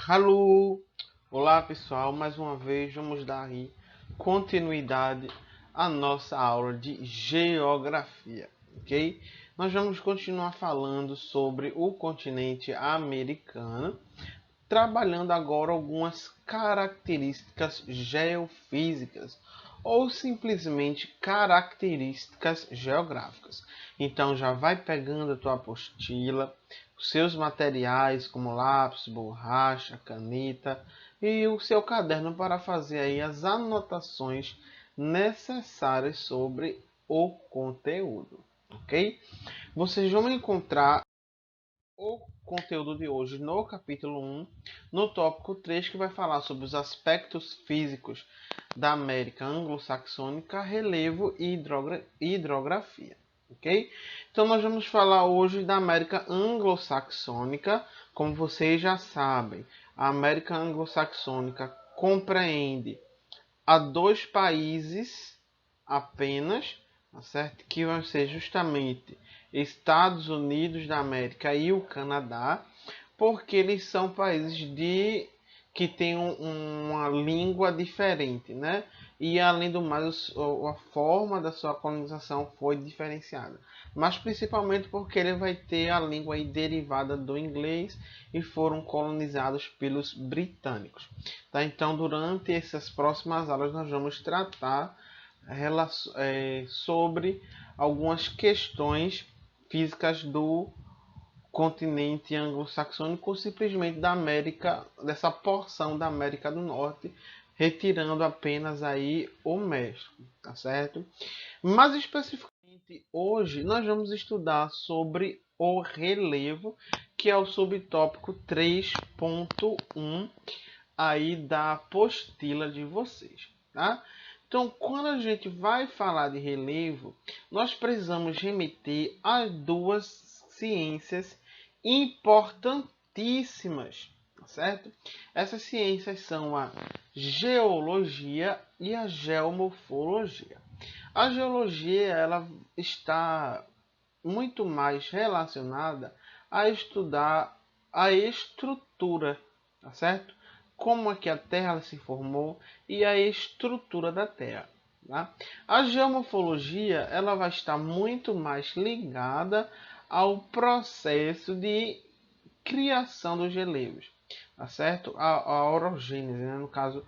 Alô! Olá pessoal, mais uma vez vamos dar aí continuidade à nossa aula de geografia, ok? Nós vamos continuar falando sobre o continente americano, trabalhando agora algumas características geofísicas ou simplesmente características geográficas. Então já vai pegando a tua apostila, os seus materiais como lápis, borracha, caneta e o seu caderno para fazer aí as anotações necessárias sobre o conteúdo, ok? Vocês vão encontrar o conteúdo de hoje no capítulo 1, no tópico 3, que vai falar sobre os aspectos físicos da América anglo-saxônica, relevo e hidrografia. Ok? Então nós vamos falar hoje da América anglo-saxônica. Como vocês já sabem, a América anglo-saxônica compreende a dois países apenas, tá certo? Que vão ser justamente Estados Unidos da América e o Canadá, porque eles são países que têm uma língua diferente, né? E além do mais, a forma da sua colonização foi diferenciada. Mas principalmente porque ele vai ter a língua aí derivada do inglês e foram colonizados pelos britânicos. Tá? Então, durante essas próximas aulas, nós vamos tratar sobre algumas questões físicas do continente anglo-saxônico ou simplesmente da América, dessa porção da América do Norte, retirando apenas aí o México, tá certo? Mais especificamente, hoje nós vamos estudar sobre o relevo, que é o subtópico 3.1 aí da apostila de vocês, tá? Então, quando a gente vai falar de relevo, nós precisamos remeter a duas ciências importantíssimas, tá certo? Essas ciências são a geologia e a geomorfologia. A geologia, ela está muito mais relacionada a estudar a estrutura, tá certo? Como é que a Terra se formou e a estrutura da Terra. Tá? A geomorfologia, ela vai estar muito mais ligada ao processo de criação dos relevos, tá certo? A orogênese, né? No caso,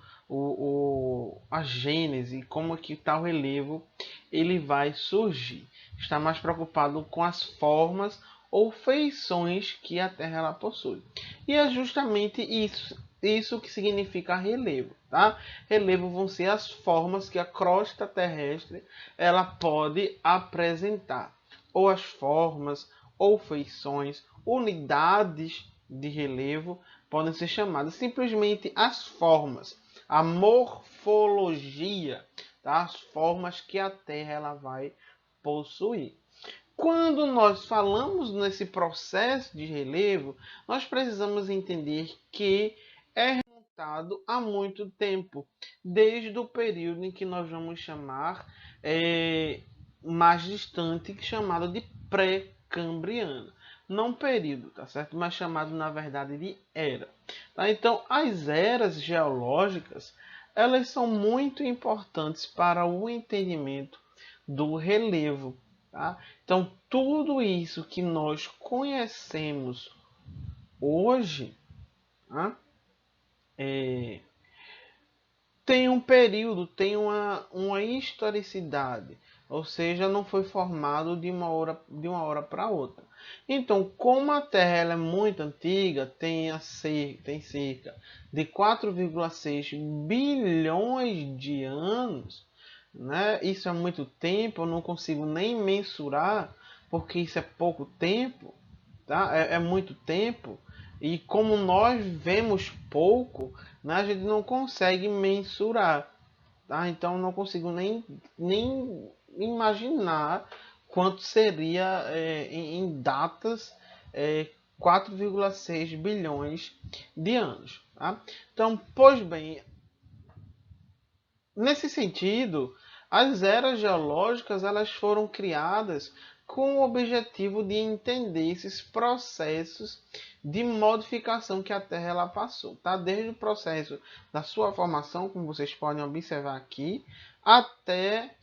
a gênese, como é que tal relevo ele vai surgir. Está mais preocupado com as formas ou feições que a Terra ela possui. E é justamente isso que significa relevo, tá? Relevo vão ser as formas que a crosta terrestre ela pode apresentar, ou as formas, ou feições, unidades de relevo podem ser chamadas simplesmente as formas, a morfologia, tá? As formas que a Terra ela vai possuir. Quando nós falamos nesse processo de relevo, nós precisamos entender que é remontado há muito tempo, desde o período em que nós vamos chamar mais distante, chamado de pré-cambriano. Não período, tá certo? Mas chamado na verdade de era. Tá? Então, as eras geológicas, elas são muito importantes para o entendimento do relevo. Tá? Então, tudo isso que nós conhecemos hoje, tá? Tem um período, tem uma historicidade, ou seja, não foi formado de uma hora para outra. Então, como a Terra ela é muito antiga, tem cerca de 4,6 bilhões de anos, né? Isso é muito tempo, eu não consigo nem mensurar, porque isso é pouco tempo, tá? É muito tempo. E como nós vemos pouco, né, a gente não consegue mensurar. Tá? Então não consigo nem imaginar quanto seria em datas 4,6 bilhões de anos. Tá? Então, pois bem, nesse sentido, as eras geológicas elas foram criadas com o objetivo de entender esses processos de modificação que a Terra ela passou, tá? Desde o processo da sua formação, como vocês podem observar aqui, até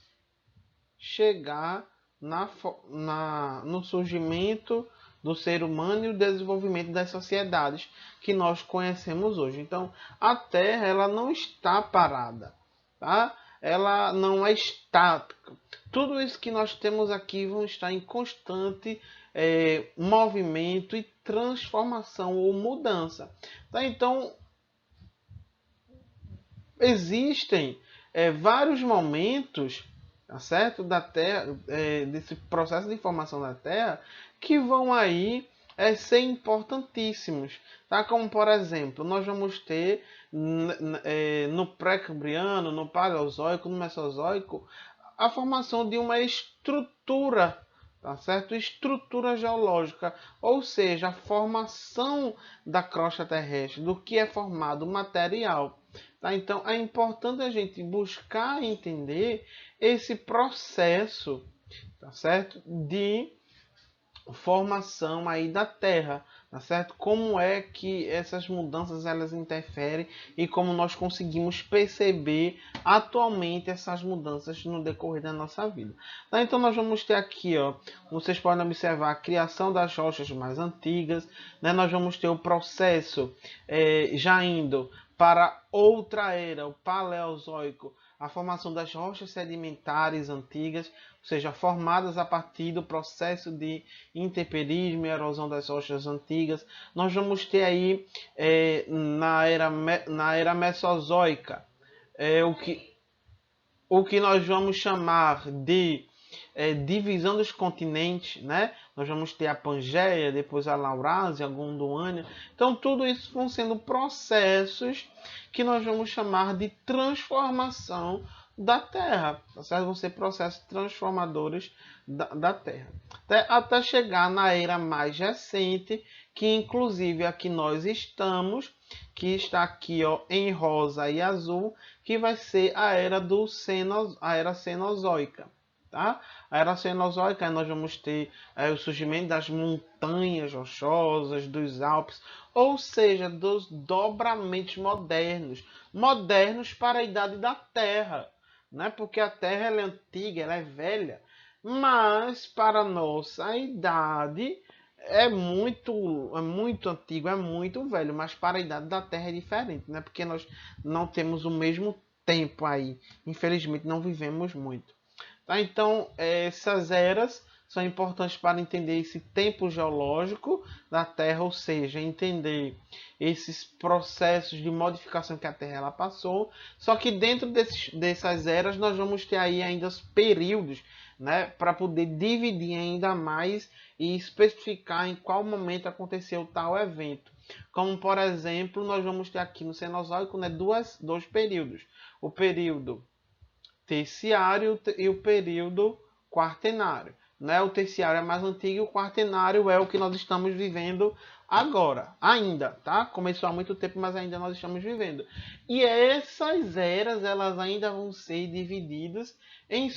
chegar no surgimento do ser humano e o desenvolvimento das sociedades que nós conhecemos hoje. Então, a Terra ela não está parada, tá? Ela não é estática. Tudo isso que nós temos aqui vão estar em constante movimento e transformação ou mudança. Tá? Então, existem vários momentos, tá certo, da Terra, desse processo de formação da Terra, que vão aí ser importantíssimos, tá? Como por exemplo, nós vamos ter no pré-cambriano, no paleozoico, no mesozoico, a formação de uma estrutura, tá certo? Estrutura geológica, ou seja, a formação da crosta terrestre, do que é formado o material. Tá? Então é importante a gente buscar entender esse processo, tá certo? De formação aí da Terra, tá certo? Como é que essas mudanças elas interferem e como nós conseguimos perceber atualmente essas mudanças no decorrer da nossa vida. Tá? Então nós vamos ter aqui, ó, vocês podem observar a criação das rochas mais antigas, né? Nós vamos ter o processo já indo para outra era, o Paleozoico, a formação das rochas sedimentares antigas, ou seja, formadas a partir do processo de intemperismo e erosão das rochas antigas. Nós vamos ter aí na era Mesozoica o que nós vamos chamar de divisão dos continentes, né? Nós vamos ter a Pangeia, depois a Laurásia, a Gondwana. Então, tudo isso vão sendo processos que nós vamos chamar de transformação da Terra, tá certo? Vão ser processos transformadores da Terra. Até chegar na era mais recente, que inclusive aqui nós estamos, que está aqui ó, em rosa e azul, que vai ser a era a era Cenozoica. Tá? A era Cenozoica, nós vamos ter o surgimento das montanhas rochosas, dos Alpes, ou seja, dos dobramentos modernos, modernos para a idade da Terra, né? Porque a Terra ela é antiga, ela é velha, mas para a nossa idade é muito antigo, é muito velho, mas para a idade da Terra é diferente, né? Porque nós não temos o mesmo tempo aí, infelizmente não vivemos muito. Tá? Então, essas eras são importantes para entender esse tempo geológico da Terra, ou seja, entender esses processos de modificação que a Terra ela passou. Só que dentro dessas eras nós vamos ter aí ainda os períodos, né, para poder dividir ainda mais e especificar em qual momento aconteceu tal evento. Como, por exemplo, nós vamos ter aqui no Cenozoico, né, dois períodos. O período terciário e o período quaternário. Né? O terciário é mais antigo e o quaternário é o que nós estamos vivendo agora. Ainda, tá? Começou há muito tempo, mas ainda nós estamos vivendo. E essas eras, elas ainda vão ser divididas em...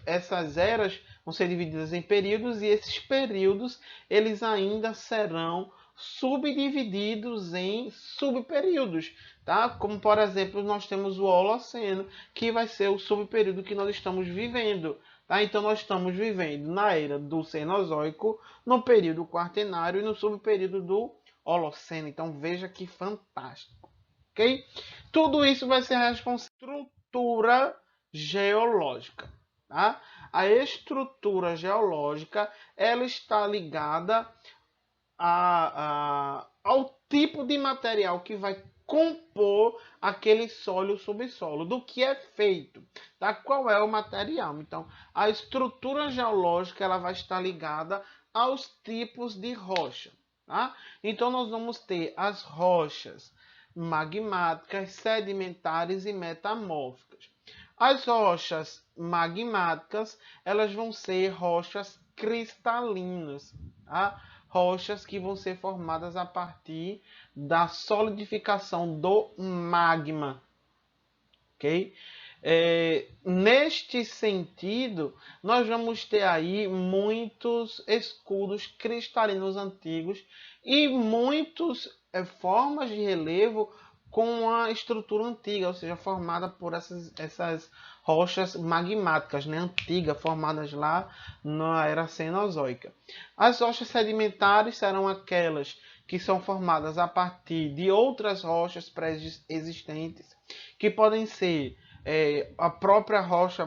essas eras vão ser divididas em períodos e esses períodos, eles ainda serão subdivididos em subperíodos, tá? Como por exemplo, nós temos o Holoceno, que vai ser o subperíodo que nós estamos vivendo, tá? Então nós estamos vivendo na era do Cenozoico, no período quaternário e no subperíodo do Holoceno. Então veja que fantástico, ok? Tudo isso vai ser responsável pela estrutura geológica, tá? A estrutura geológica, ela está ligada ao tipo de material que vai compor aquele solo subsolo, do que é feito, tá? Qual é o material? Então, a estrutura geológica ela vai estar ligada aos tipos de rocha, tá? Então, nós vamos ter as rochas magmáticas, sedimentares e metamórficas. As rochas magmáticas, elas vão ser rochas cristalinas, tá? Rochas que vão ser formadas a partir da solidificação do magma, ok? Neste sentido, nós vamos ter aí muitos escudos cristalinos antigos e muitas formas de relevo com a estrutura antiga, ou seja, formada por essas rochas magmáticas, né, antigas, formadas lá na era Cenozoica. As rochas sedimentares serão aquelas que são formadas a partir de outras rochas pré-existentes, que podem ser a própria rocha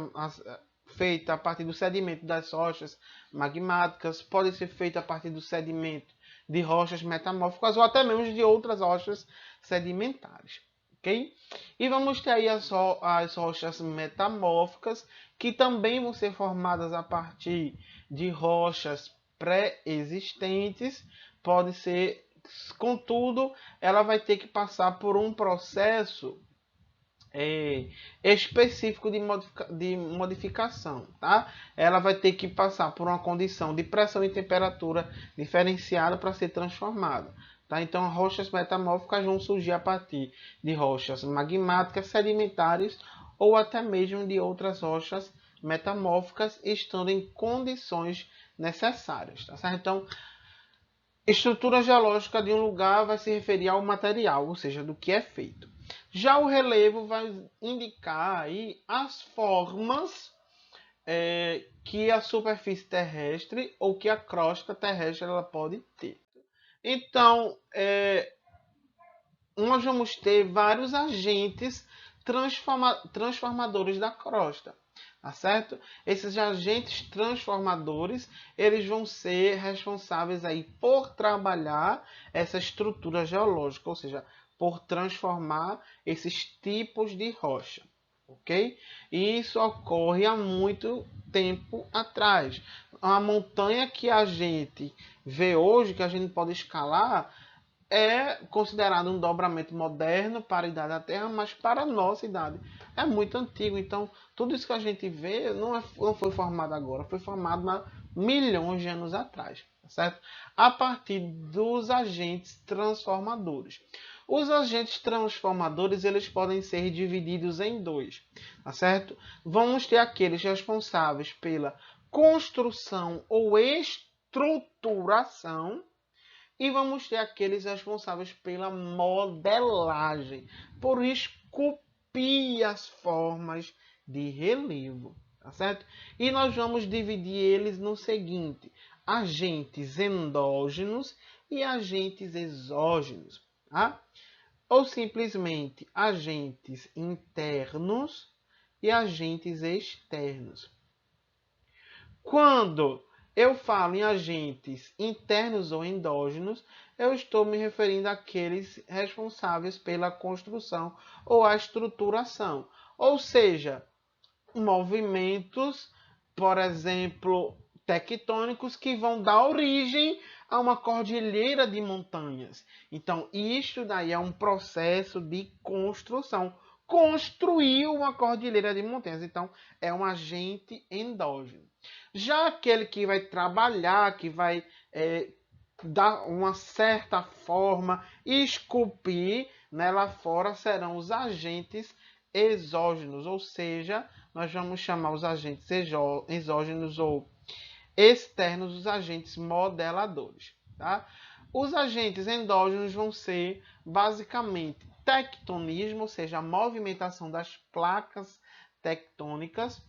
feita a partir do sedimento das rochas magmáticas, pode ser feita a partir do sedimento de rochas metamórficas ou até mesmo de outras rochas sedimentares. Okay? E vamos ter aí as rochas metamórficas, que também vão ser formadas a partir de rochas pré-existentes. Pode ser, contudo, ela vai ter que passar por um processo específico de modificação, tá? Ela vai ter que passar por uma condição de pressão e temperatura diferenciada para ser transformada. Tá? Então, rochas metamórficas vão surgir a partir de rochas magmáticas, sedimentares ou até mesmo de outras rochas metamórficas, estando em condições necessárias. Tá certo? Então, estrutura geológica de um lugar vai se referir ao material, ou seja, do que é feito. Já o relevo vai indicar aí as formas que a superfície terrestre ou que a crosta terrestre ela pode ter. Então, nós vamos ter vários agentes transformadores da crosta. Tá certo? Esses agentes transformadores, eles vão ser responsáveis aí por trabalhar essa estrutura geológica, ou seja, por transformar esses tipos de rocha, ok? E isso ocorre há muito tempo atrás. A montanha que a gente vê hoje, que a gente pode escalar, é considerado um dobramento moderno para a idade da Terra, mas para a nossa idade é muito antigo. Então, tudo isso que a gente vê não foi formado agora, foi formado há milhões de anos atrás, certo? A partir dos agentes transformadores. Os agentes transformadores, eles podem ser divididos em dois, tá certo? Vamos ter aqueles responsáveis pela construção ou estruturação, e vamos ter aqueles responsáveis pela modelagem, por esculpir as formas de relevo, tá certo? E nós vamos dividir eles no seguinte: agentes endógenos e agentes exógenos, tá? Ou simplesmente agentes internos e agentes externos. Quando eu falo em agentes internos ou endógenos, eu estou me referindo àqueles responsáveis pela construção ou a estruturação. Ou seja, movimentos, por exemplo, tectônicos que vão dar origem a uma cordilheira de montanhas. Então, isso daí é um processo de construção. Construiu uma cordilheira de montanhas. Então, é um agente endógeno. Já aquele que vai trabalhar, que vai dar uma certa forma, esculpir, né, lá fora, serão os agentes exógenos, ou seja, nós vamos chamar os agentes exógenos ou externos, os agentes modeladores. Tá? Os agentes endógenos vão ser basicamente tectonismo, ou seja, a movimentação das placas tectônicas,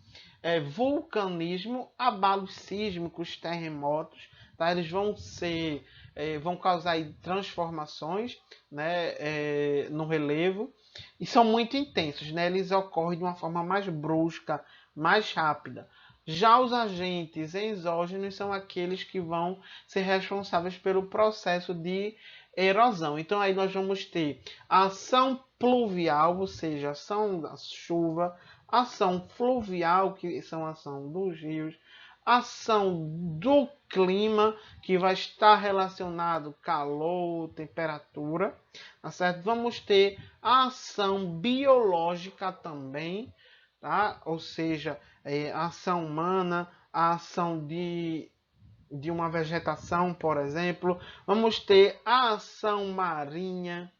vulcanismo, abalos sísmicos, terremotos. Tá? Eles vão causar aí transformações, né, no relevo e são muito intensos, né? Eles ocorrem de uma forma mais brusca, mais rápida. Já os agentes exógenos são aqueles que vão ser responsáveis pelo processo de erosão. Então aí nós vamos ter a ação pluvial, ou seja, a ação da chuva, ação fluvial, que são a ação dos rios, ação do clima, que vai estar relacionado calor, temperatura, tá certo? Vamos ter a ação biológica também, tá? Ou seja, a ação humana, a ação de uma vegetação, por exemplo. Vamos ter a ação marinha,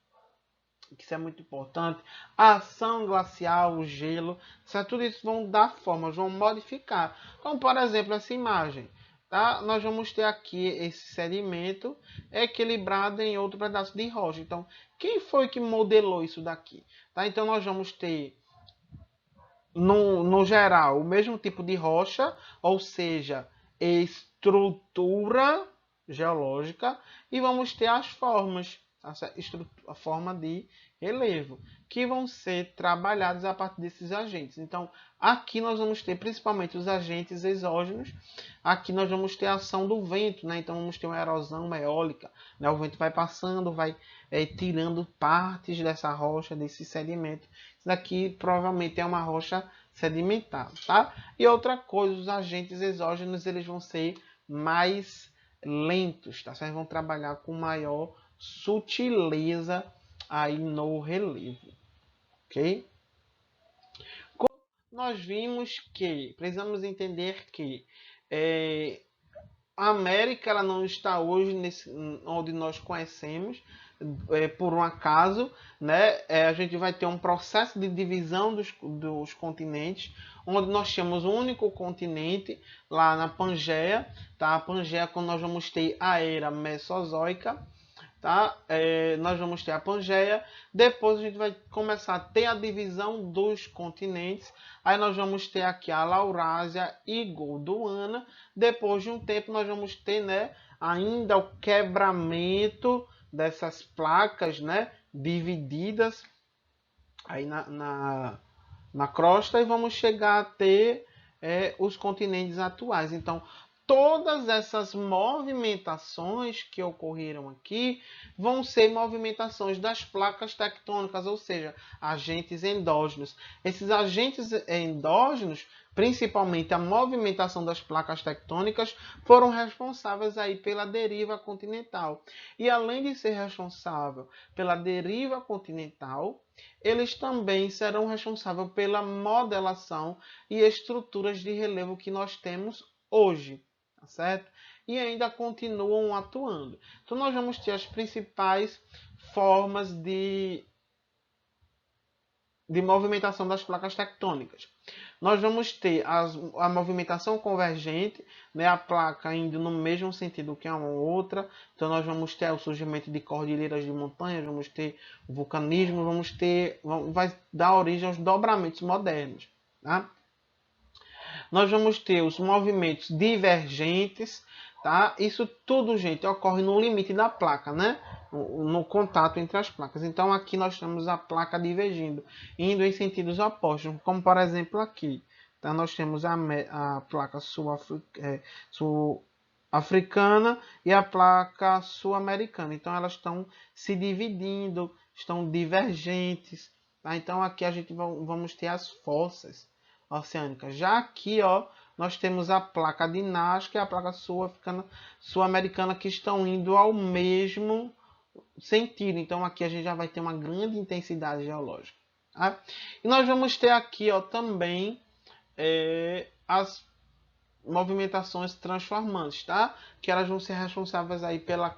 que isso é muito importante, a ação glacial, o gelo, certo? Tudo isso vão dar formas, vão modificar. Como, por exemplo, essa imagem. Tá? Nós vamos ter aqui esse sedimento equilibrado em outro pedaço de rocha. Então, quem foi que modelou isso daqui? Tá? Então, nós vamos ter, no geral, o mesmo tipo de rocha, ou seja, estrutura geológica, e vamos ter as formas, a forma de relevo, que vão ser trabalhados a partir desses agentes. Então, aqui nós vamos ter principalmente os agentes exógenos. Aqui nós vamos ter a ação do vento, né? Então vamos ter uma erosão eólica, né? O vento vai passando, vai tirando partes dessa rocha, desse sedimento. Isso daqui provavelmente é uma rocha sedimentar, tá? E outra coisa, os agentes exógenos eles vão ser mais lentos, tá? Vocês vão trabalhar com maior sutileza aí no relevo, ok? Nós vimos que precisamos entender que a América ela não está hoje onde nós conhecemos por um acaso, né? A gente vai ter um processo de divisão dos continentes, onde nós temos um único continente lá na Pangeia, tá? A Pangeia, quando nós vamos ter a era Mesozoica, tá? Nós vamos ter a Pangeia, depois a gente vai começar a ter a divisão dos continentes, aí nós vamos ter aqui a Laurásia e Gondwana, depois de um tempo nós vamos ter, né, ainda o quebramento dessas placas, né, divididas aí na crosta, e vamos chegar a ter os continentes atuais. Então, todas essas movimentações que ocorreram aqui vão ser movimentações das placas tectônicas, ou seja, agentes endógenos. Esses agentes endógenos, principalmente a movimentação das placas tectônicas, foram responsáveis aí pela deriva continental. E além de ser responsável pela deriva continental, eles também serão responsáveis pela modelação e estruturas de relevo que nós temos hoje. Certo? E ainda continuam atuando. Então nós vamos ter as principais formas de movimentação das placas tectônicas. Nós vamos ter a movimentação convergente, né, a placa indo no mesmo sentido que a outra. Então nós vamos ter o surgimento de cordilheiras de montanhas, vamos ter o vulcanismo, vai dar origem aos dobramentos modernos. Tá? Nós vamos ter os movimentos divergentes, tá? Isso tudo, gente, ocorre no limite da placa, né? No contato entre as placas. Então, aqui nós temos a placa divergindo, indo em sentidos opostos, como por exemplo aqui. Então, nós temos a placa sul-africana e a placa sul-americana. Então, elas estão se dividindo, estão divergentes. Tá? Então, aqui a gente vamos ter as fossas oceânicas. Já aqui, ó, nós temos a placa de Nazca e a placa sul-americana que estão indo ao mesmo sentido. Então aqui a gente já vai ter uma grande intensidade geológica. Tá? E nós vamos ter aqui, ó, também as movimentações transformantes, tá? Que elas vão ser responsáveis aí pela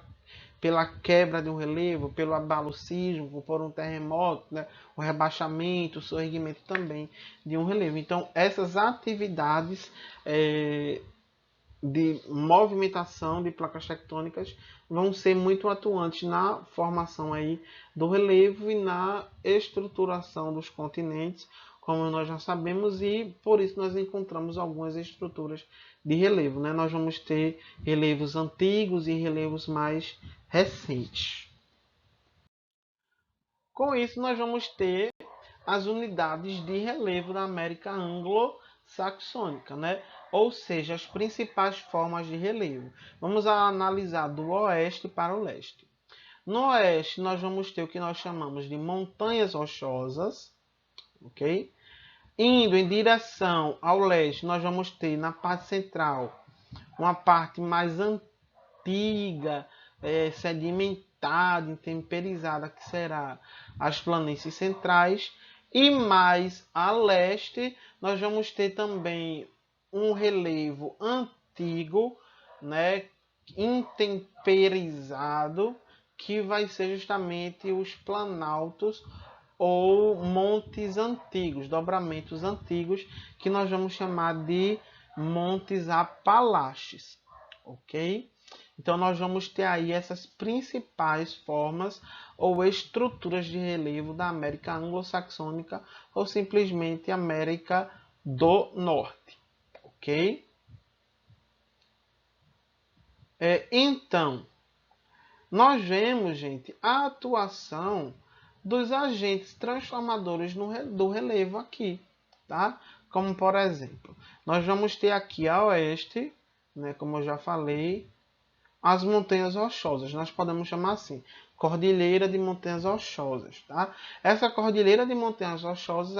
quebra de um relevo, pelo abalo sísmico, por um terremoto, né? O rebaixamento, o sorrimento também de um relevo. Então, essas atividades de movimentação de placas tectônicas vão ser muito atuantes na formação aí do relevo e na estruturação dos continentes, como nós já sabemos, e por isso nós encontramos algumas estruturas de relevo, né? Nós vamos ter relevos antigos e relevos mais recentes. Com isso, nós vamos ter as unidades de relevo da América anglo-saxônica, né? Ou seja, as principais formas de relevo. Vamos analisar do oeste para o leste. No oeste, nós vamos ter o que nós chamamos de montanhas rochosas, ok? Indo em direção ao leste, nós vamos ter na parte central uma parte mais antiga, sedimentada, intemperizada, que será as planícies centrais. E mais a leste, nós vamos ter também um relevo antigo, né, intemperizado, que vai ser justamente os planaltos ou montes antigos, dobramentos antigos, que nós vamos chamar de montes Apalaches, ok? Então nós vamos ter aí essas principais formas ou estruturas de relevo da América anglo-saxônica ou simplesmente América do Norte, ok? Então, nós vemos, gente, a atuação dos agentes transformadores do relevo aqui, tá? Como, por exemplo, nós vamos ter aqui a oeste, né, como eu já falei, as montanhas rochosas. Nós podemos chamar assim, Cordilheira de Montanhas Rochosas, tá? Essa Cordilheira de Montanhas Rochosas,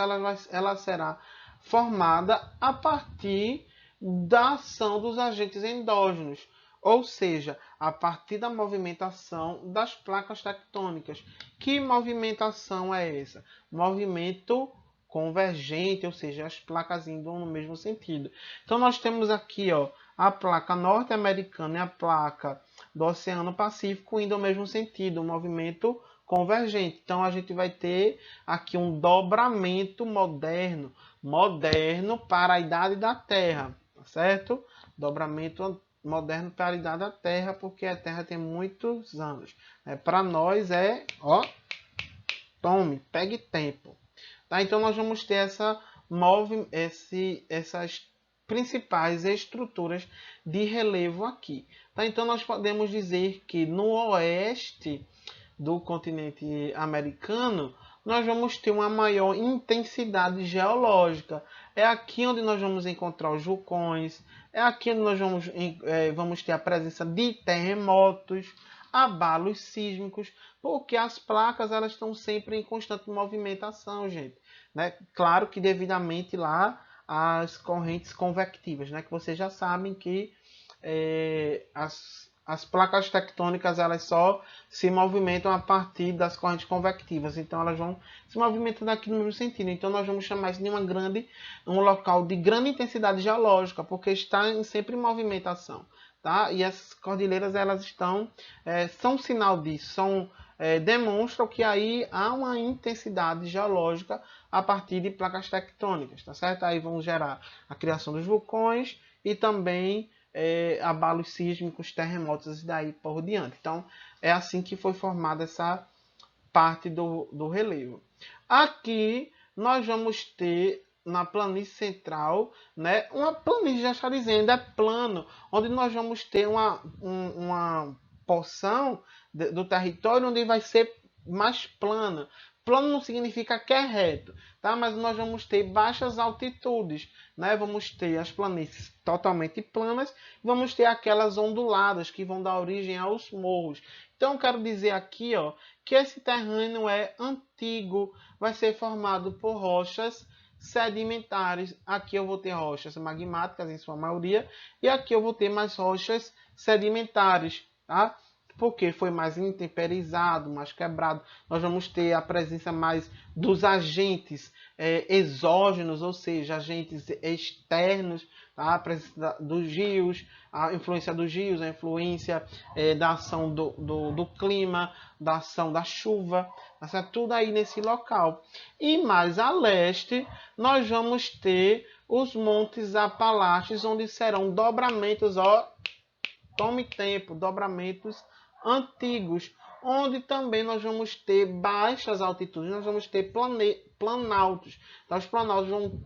ela será formada a partir da ação dos agentes endógenos, ou seja, a partir da movimentação das placas tectônicas. Que movimentação é essa? Movimento convergente, ou seja, as placas indo no mesmo sentido. Então nós temos aqui, ó, a placa norte-americana e a placa do Oceano Pacífico indo no mesmo sentido, um movimento convergente. Então a gente vai ter aqui um dobramento moderno para a idade da Terra, tá certo? Dobramento moderno para a idade da Terra, porque a Terra tem muitos anos. Para nós ó, tome, pegue tempo. Tá? Então nós vamos ter essas principais estruturas de relevo aqui. Tá? Então nós podemos dizer que no oeste do continente americano nós vamos ter uma maior intensidade geológica. É aqui onde nós vamos encontrar os vulcões, é aqui onde nós vamos ter a presença de terremotos, abalos sísmicos, porque as placas elas estão sempre em constante movimentação, gente. Né? Claro que devidamente lá as correntes convectivas, né? Que vocês já sabem que as placas tectônicas elas só se movimentam a partir das correntes convectivas, então elas vão se movimentando aqui no mesmo sentido. Então nós vamos chamar isso de um local de grande intensidade geológica, porque está sempre em movimentação. Tá? E essas cordilheiras elas são sinal disso, demonstram que aí há uma intensidade geológica a partir de placas tectônicas, tá certo? Aí vão gerar a criação dos vulcões e também abalos sísmicos, terremotos e daí por diante. Então é assim que foi formada essa parte do relevo. Aqui nós vamos ter na planície central, né, uma planície, já está dizendo, é plano, onde nós vamos ter uma porção do território onde vai ser mais plana. Plano não significa que é reto, tá? Mas nós vamos ter baixas altitudes, né? Vamos ter as planícies totalmente planas, vamos ter aquelas onduladas que vão dar origem aos morros. Então, eu quero dizer aqui, ó, que esse terreno é antigo, vai ser formado por rochas sedimentares. Aqui eu vou ter rochas magmáticas em sua maioria e aqui eu vou ter mais rochas sedimentares, tá? Porque foi mais intemperizado, mais quebrado. Nós vamos ter a presença mais dos agentes exógenos, ou seja, agentes externos, tá? A presença dos rios, a influência dos rios, a influência da ação do clima, da ação da chuva, tá? Tudo aí nesse local. E mais a leste, nós vamos ter os Montes Apalaches, onde serão dobramentos, ó, tome tempo, dobramentos antigos, onde também nós vamos ter baixas altitudes, nós vamos ter planaltos.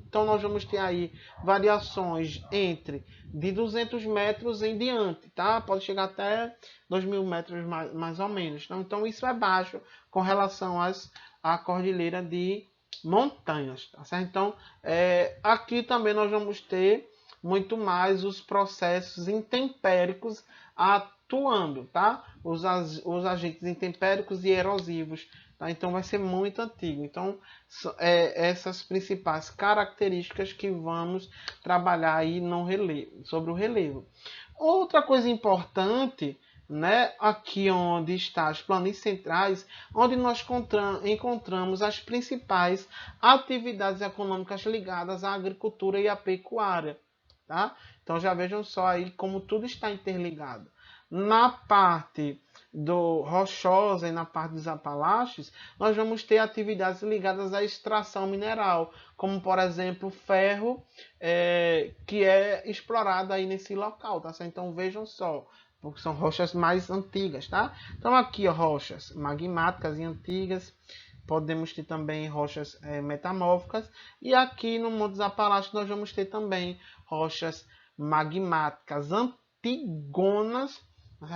Então nós vamos ter aí variações entre de 200 metros em diante, tá? Pode chegar até 2.000 metros mais ou menos. Então isso é baixo com relação à cordilheira de montanhas, tá certo? Então aqui também nós vamos ter muito mais os processos intempéricos atuando, tá? Os agentes intempéricos e erosivos, tá? Então vai ser muito antigo. Então essas principais características que vamos trabalhar aí no relevo, sobre o relevo. Outra coisa importante, né, aqui onde está as planícies centrais, onde nós encontramos as principais atividades econômicas ligadas à agricultura e à pecuária. Tá? Então já vejam só aí como tudo está interligado. Na parte do rochosa e na parte dos Apalaches, nós vamos ter atividades ligadas à extração mineral, como por exemplo ferro, que é explorado aí nesse local, tá certo? Então vejam só, porque são rochas mais antigas, tá? Então aqui, ó, rochas magmáticas e antigas, podemos ter também rochas metamórficas, e aqui no Monte dos Apalaches nós vamos ter também rochas magmáticas antigonas,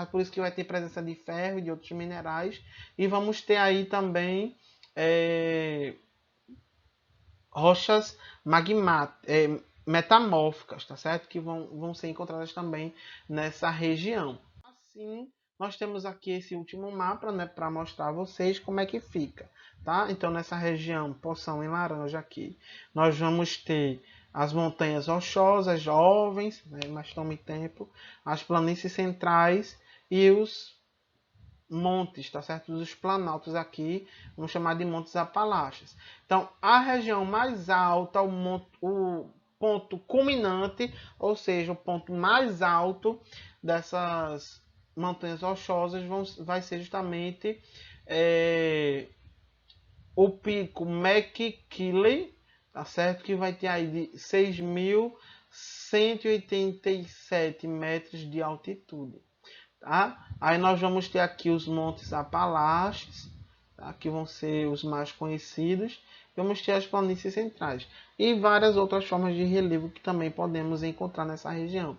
por isso que vai ter presença de ferro e de outros minerais, e vamos ter aí também rochas metamórficas, tá certo? Que vão ser encontradas também nessa região. Assim, nós temos aqui esse último mapa, né, para mostrar a vocês como é que fica, tá? Então, nessa região, Poção em laranja aqui, nós vamos ter as montanhas rochosas, jovens, né, mas tome tempo, as planícies centrais e os montes, tá certo? Os planaltos aqui, vamos chamar de Montes Apalaches. Então, a região mais alta, o ponto culminante, ou seja, o ponto mais alto dessas montanhas rochosas vai ser justamente o pico McKinley, tá certo? Que vai ter aí de 6.187 metros de altitude. Tá? Aí nós vamos ter aqui os Montes Apalaches, tá? Que vão ser os mais conhecidos. Vamos ter as planícies centrais e várias outras formas de relevo que também podemos encontrar nessa região.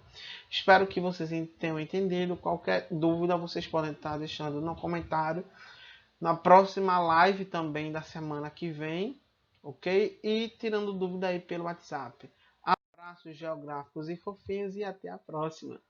Espero que vocês tenham entendido. Qualquer dúvida vocês podem estar deixando no comentário. Na próxima live também da semana que vem, ok? E tirando dúvida aí pelo WhatsApp. Abraços geográficos e fofinhos e até a próxima.